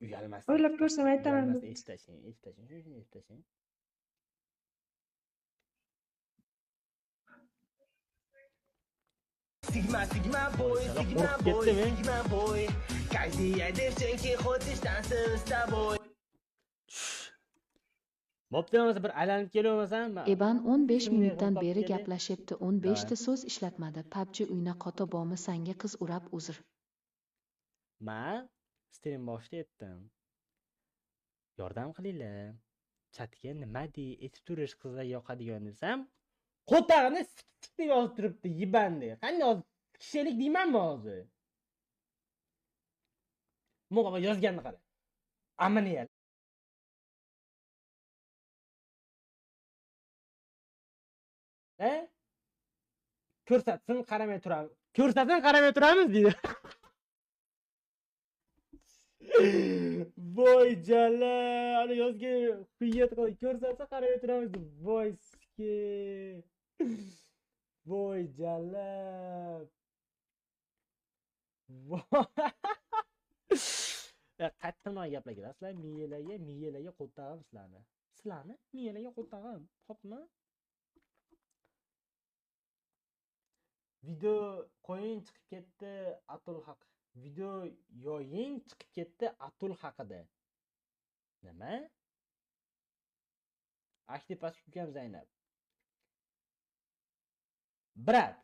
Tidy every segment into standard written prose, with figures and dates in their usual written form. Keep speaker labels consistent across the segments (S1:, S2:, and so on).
S1: Uyalmasdan
S2: O'ylab ko'rsam aytaman deb.
S1: uyalmasdan eshitashin, shuni eshitashin.
S3: Sigma boy,
S1: Sigma boy,
S3: Sigma boy. Каждая девчонке хочет танцевать с тобой.
S1: Bo'pti, bo'lmasa bir aylanib kelavermasam,
S2: Eban 15
S1: shunday
S2: minutdan
S1: topib
S2: beri
S1: keldi.
S2: gaplashyapti, 15 ta so'z ishlatmadi. PUBG uyna qoto bormi sanga qiz urab uzr.
S1: Men stream boshida aytdim. Yordam qilinglar. Chatga nima dey, aytib turish qizlarga yoqadigan desam, qo'tag'ini sik deb yozib turibdi, yibandi. Qanday hozir kishilik deymanmi hozir? Mo'g'ama yozganini qara. Amaniyat. Ko'rsatsin, qaramay turamiz. Ko'rsatsin, qaramay turamiz deydi. Voy jala, ana yozgan xiyat qo'y. Ko'rsatsa qaramay turamiz. Voy ski. Voy jala. Qayerdan gaplarga sizlar miyalarga qo'ttag'im sizlarni. Sizlarni miyalarga qo'ttag'im. Xo'pmi? Video qo'ying chiqib ketdi Atul haq. Video yoying chiqib ketdi Atul haqida. Nima? Aktiv pastga ukam Zaynab. Brat.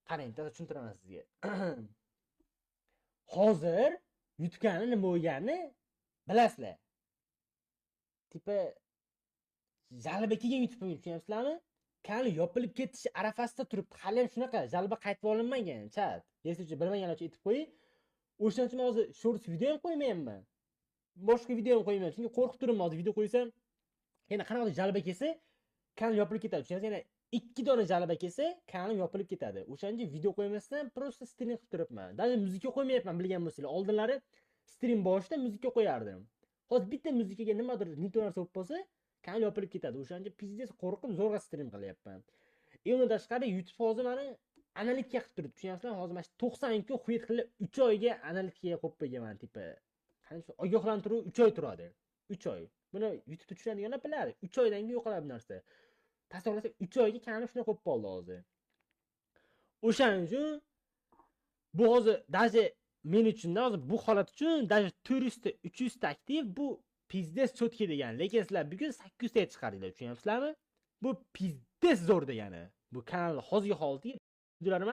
S1: Qarang, tushuntiraman sizga. Hozir yutgani nima bo'lganini bilasizlar. Tipa Jalba kelgan yutib tushunyapsizlarmi? Kanal yopilib ketish arafasida turibdi. Hali ham shunaqa jalba qaytib olinmagan, chat. Yesichi bilmaganlar uchun aytib qo'ying. O'shaning uchun hozir shorts video ham qo'ymayapman. Boshqa video ham qo'ymayman. Chunki qo'rqib turibman, hozir video qo'ysam, yana qanaqadir jalba kelsa, kanal yopilib ketadi. Tushunasiz? Yana 2 dona jalba kelsa, kanal yopilib ketadi. O'shaning uchun video qo'ymasdan prosta stream qilib turibman. Даже muzika qo'ymayapman, bilgan bo'lsanglar. Oldinlari stream boshida muzika qo'yardim. Hozir bitta muzikaga nimadir nito narsa bo'lib qolsa, kanal yopilib ketadi. O'shaning uchun pizdes qo'rqib zo'rg'a stream qilyapman. Undan tashqari YouTube hozir meni analitika qilib turibdi. Tushunyapsizlarmi? Hozir mana 90 kun xuyet qilib 3 oyga analitikaga qo'yib qo'yganman, tipa. Qancha ogohlantiruv 3 oy turadi. 3 oy. Buni YouTube tushunadiganlar biladi. 3 oydan keyin yo'qoladi bu narsa. Tasavvurlasa 3 oyga kanal shuna qo'yib qoldi hozir. O'shaning uchun bu hozir даже men uchun hozir bu holat uchun даже 400 ta 300 ta aktiv bu pizdes chotki degani. Lekin sizlar bugun 800 ta chiqaringlar, tushunyapsizlarmi? Bu pizdes zo'r degani. Bu kanal hozirgi holatiga videolarim